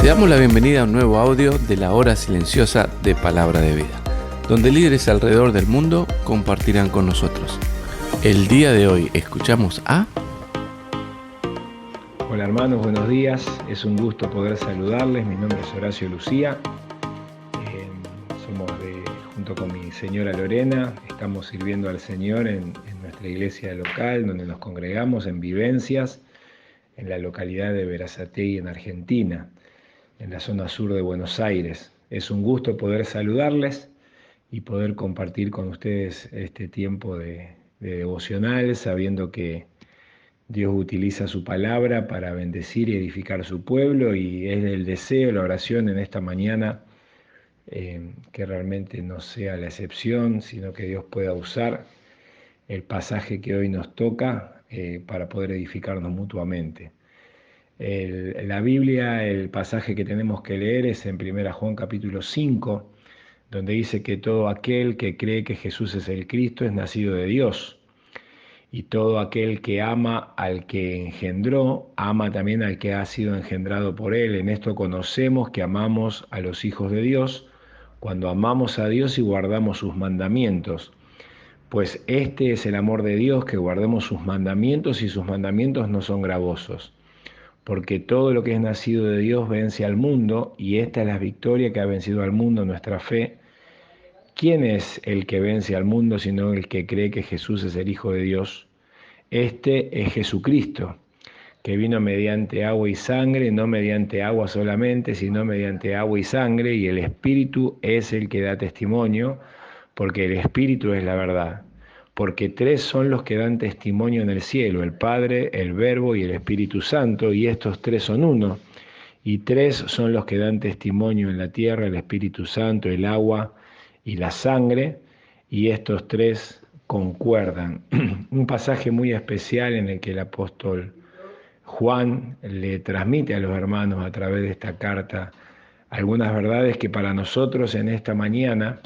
Te damos la bienvenida a un nuevo audio de la hora silenciosa de Palabra de Vida, donde líderes alrededor del mundo compartirán con nosotros. El día de hoy escuchamos a... Hola hermanos, buenos días. Es un gusto poder saludarles. Mi nombre es Horacio Lucía. Junto con mi señora Lorena, estamos sirviendo al Señor en nuestra iglesia local, donde nos congregamos en Vivencias, en la localidad de Berazategui, en Argentina, en la zona sur de Buenos Aires. Es un gusto poder saludarles y poder compartir con ustedes este tiempo de devocional, sabiendo que Dios utiliza su palabra para bendecir y edificar su pueblo, y es el deseo, la oración en esta mañana, que realmente no sea la excepción, sino que Dios pueda usar el pasaje que hoy nos toca para poder edificarnos mutuamente. La Biblia, el pasaje que tenemos que leer es en 1 Juan capítulo 5, donde dice que todo aquel que cree que Jesús es el Cristo es nacido de Dios. Y todo aquel que ama al que engendró, ama también al que ha sido engendrado por él. En esto conocemos que amamos a los hijos de Dios, cuando amamos a Dios y guardamos sus mandamientos. Pues este es el amor de Dios, que guardemos sus mandamientos, y sus mandamientos no son gravosos. Porque todo lo que es nacido de Dios vence al mundo, y esta es la victoria que ha vencido al mundo, nuestra fe. ¿Quién es el que vence al mundo sino el que cree que Jesús es el Hijo de Dios? Este es Jesucristo, que vino mediante agua y sangre, no mediante agua solamente, sino mediante agua y sangre, y el Espíritu es el que da testimonio, porque el Espíritu es la verdad. Porque tres son los que dan testimonio en el cielo: el Padre, el Verbo y el Espíritu Santo, y estos tres son uno. Y tres son los que dan testimonio en la tierra: el Espíritu Santo, el agua y la sangre, y estos tres concuerdan. Un pasaje muy especial en el que el apóstol Juan le transmite a los hermanos a través de esta carta algunas verdades que para nosotros en esta mañana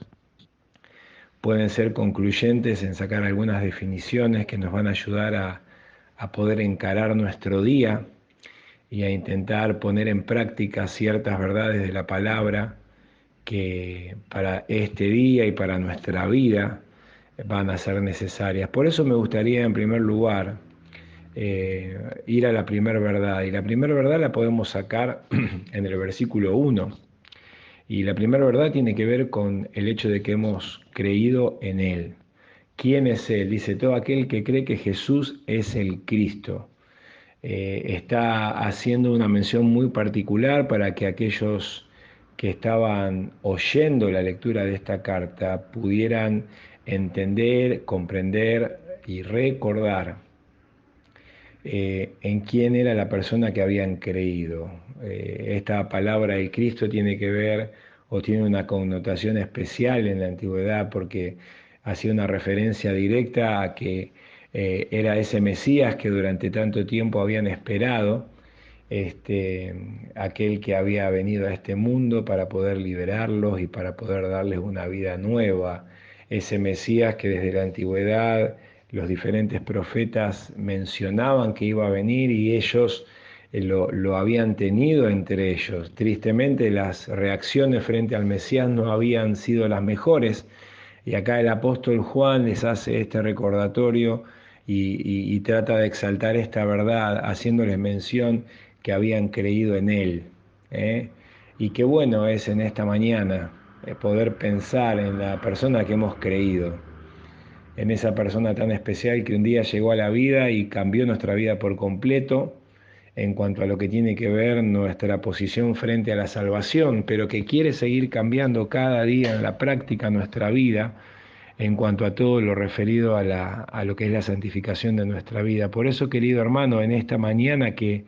pueden ser concluyentes en sacar algunas definiciones que nos van a ayudar a poder encarar nuestro día y a intentar poner en práctica ciertas verdades de la palabra que para este día y para nuestra vida van a ser necesarias. Por eso me gustaría, en primer lugar, ir a la primera verdad. Y la primera verdad la podemos sacar en el versículo 1. Y la primera verdad tiene que ver con el hecho de que hemos creído en Él. ¿Quién es Él? Dice: todo aquel que cree que Jesús es el Cristo. Está haciendo una mención muy particular para que aquellos que estaban oyendo la lectura de esta carta pudieran entender, comprender y recordar en quién era la persona que habían creído. Esta palabra de Cristo tiene que ver, o tiene una connotación especial en la antigüedad, porque hacía una referencia directa a que era ese Mesías que durante tanto tiempo habían esperado, aquel que había venido a este mundo para poder liberarlos y para poder darles una vida nueva. Ese Mesías que desde la antigüedad los diferentes profetas mencionaban que iba a venir, y ellos lo habían tenido entre ellos. Tristemente, las reacciones frente al Mesías no habían sido las mejores, y acá el apóstol Juan les hace este recordatorio y trata de exaltar esta verdad, haciéndoles mención que habían creído en Él. Y qué bueno es en esta mañana poder pensar en la persona que hemos creído, en esa persona tan especial que un día llegó a la vida y cambió nuestra vida por completo en cuanto a lo que tiene que ver nuestra posición frente a la salvación, pero que quiere seguir cambiando cada día en la práctica nuestra vida en cuanto a todo lo referido a lo que es la santificación de nuestra vida. Por eso, querido hermano, en esta mañana que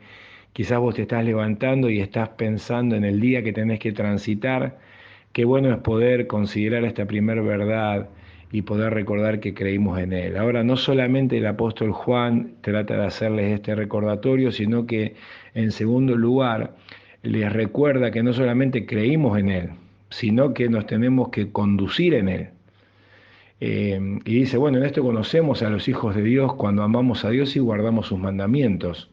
quizás vos te estás levantando y estás pensando en el día que tenés que transitar, qué bueno es poder considerar esta primera verdad y poder recordar que creímos en Él. Ahora, no solamente el apóstol Juan trata de hacerles este recordatorio, sino que en segundo lugar les recuerda que no solamente creímos en Él, sino que nos tenemos que conducir en Él. Y dice, bueno, en esto conocemos a los hijos de Dios, cuando amamos a Dios y guardamos sus mandamientos.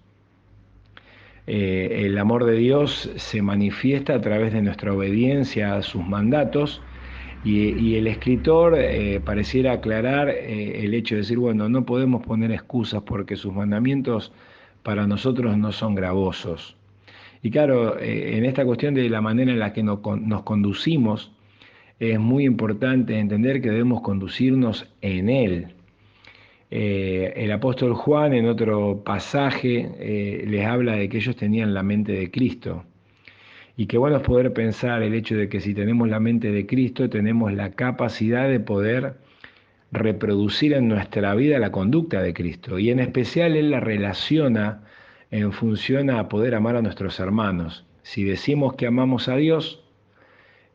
El amor de Dios se manifiesta a través de nuestra obediencia a sus mandatos y el escritor pareciera aclarar el hecho de decir, bueno, no podemos poner excusas porque sus mandamientos para nosotros no son gravosos. Y claro, en esta cuestión de la manera en la que nos conducimos, es muy importante entender que debemos conducirnos en Él. El apóstol Juan en otro pasaje les habla de que ellos tenían la mente de Cristo. Y qué bueno es poder pensar el hecho de que si tenemos la mente de Cristo, tenemos la capacidad de poder reproducir en nuestra vida la conducta de Cristo. Y en especial Él la relaciona en función a poder amar a nuestros hermanos. Si decimos que amamos a Dios,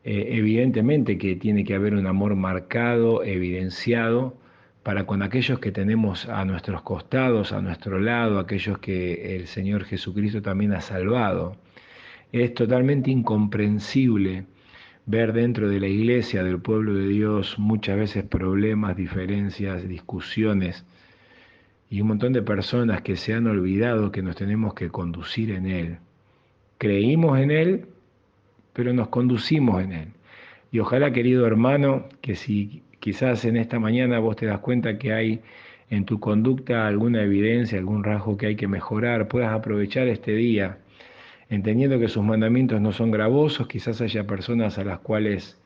evidentemente que tiene que haber un amor marcado, evidenciado, para con aquellos que tenemos a nuestros costados, a nuestro lado, aquellos que el Señor Jesucristo también ha salvado. Es totalmente incomprensible ver dentro de la iglesia, del pueblo de Dios, muchas veces problemas, diferencias, discusiones y un montón de personas que se han olvidado que nos tenemos que conducir en Él. Creímos en Él, pero nos conducimos en Él. Y ojalá, querido hermano, que si quizás en esta mañana vos te das cuenta que hay en tu conducta alguna evidencia, algún rasgo que hay que mejorar, puedas aprovechar este día, entendiendo que sus mandamientos no son gravosos, quizás haya personas a las cuales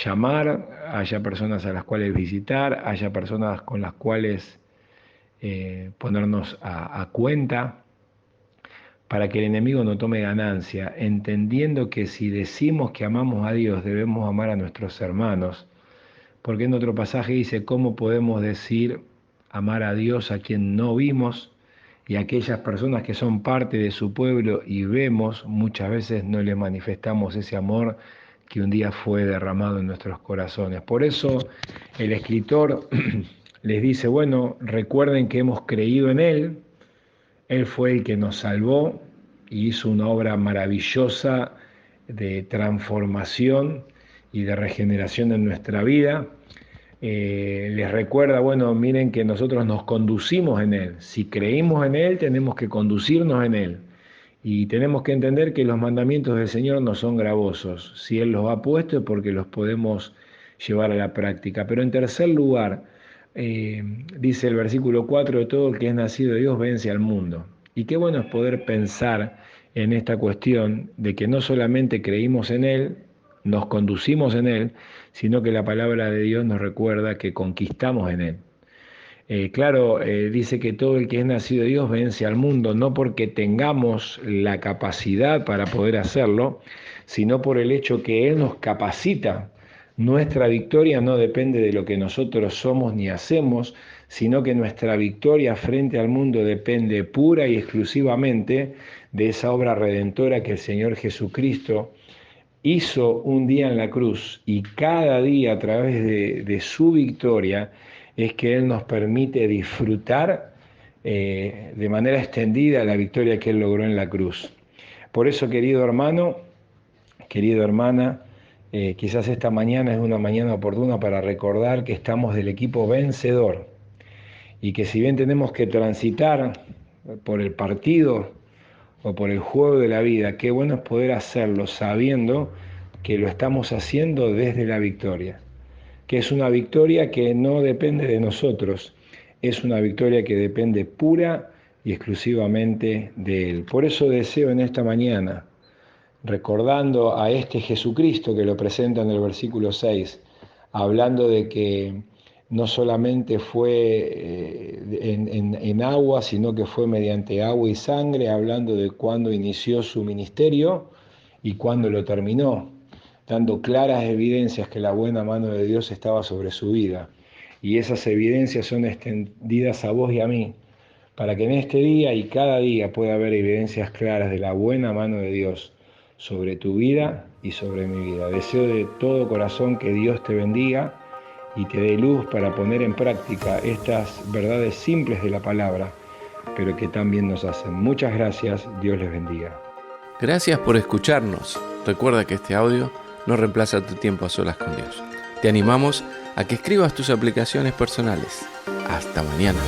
llamar, haya personas a las cuales visitar, haya personas con las cuales ponernos a cuenta, para que el enemigo no tome ganancia, entendiendo que si decimos que amamos a Dios, debemos amar a nuestros hermanos, porque en otro pasaje dice, ¿cómo podemos decir amar a Dios a quien no vimos? Y aquellas personas que son parte de su pueblo y vemos, muchas veces no le manifestamos ese amor que un día fue derramado en nuestros corazones. Por eso el escritor les dice, bueno, recuerden que hemos creído en Él, Él fue el que nos salvó y hizo una obra maravillosa de transformación y de regeneración en nuestra vida. Les recuerda, bueno, miren que nosotros nos conducimos en Él. Si creímos en Él, tenemos que conducirnos en Él. Y tenemos que entender que los mandamientos del Señor no son gravosos. Si Él los ha puesto es porque los podemos llevar a la práctica. Pero en tercer lugar, dice el versículo 4, de todo el que es nacido de Dios vence al mundo. Y qué bueno es poder pensar en esta cuestión de que no solamente creímos en Él, nos conducimos en Él, sino que la palabra de Dios nos recuerda que conquistamos en Él. Dice que todo el que es nacido de Dios vence al mundo, no porque tengamos la capacidad para poder hacerlo, sino por el hecho que Él nos capacita. Nuestra victoria no depende de lo que nosotros somos ni hacemos, sino que nuestra victoria frente al mundo depende pura y exclusivamente de esa obra redentora que el Señor Jesucristo hizo un día en la cruz, y cada día a través de su victoria es que Él nos permite disfrutar de manera extendida la victoria que Él logró en la cruz. Por eso, querido hermano, querida hermana, quizás esta mañana es una mañana oportuna para recordar que estamos del equipo vencedor y que si bien tenemos que transitar por el partido o por el juego de la vida, qué bueno es poder hacerlo sabiendo que lo estamos haciendo desde la victoria, que es una victoria que no depende de nosotros, es una victoria que depende pura y exclusivamente de Él. Por eso deseo en esta mañana, recordando a este Jesucristo que lo presenta en el versículo 6, hablando de que no solamente fue en agua, sino que fue mediante agua y sangre, hablando de cuándo inició su ministerio y cuándo lo terminó, dando claras evidencias que la buena mano de Dios estaba sobre su vida. Y esas evidencias son extendidas a vos y a mí, para que en este día y cada día pueda haber evidencias claras de la buena mano de Dios sobre tu vida y sobre mi vida. Deseo de todo corazón que Dios te bendiga y te dé luz para poner en práctica estas verdades simples de la palabra, pero que también nos hacen. Muchas gracias, Dios les bendiga. Gracias por escucharnos. Recuerda que este audio no reemplaza tu tiempo a solas con Dios. Te animamos a que escribas tus aplicaciones personales. Hasta mañana.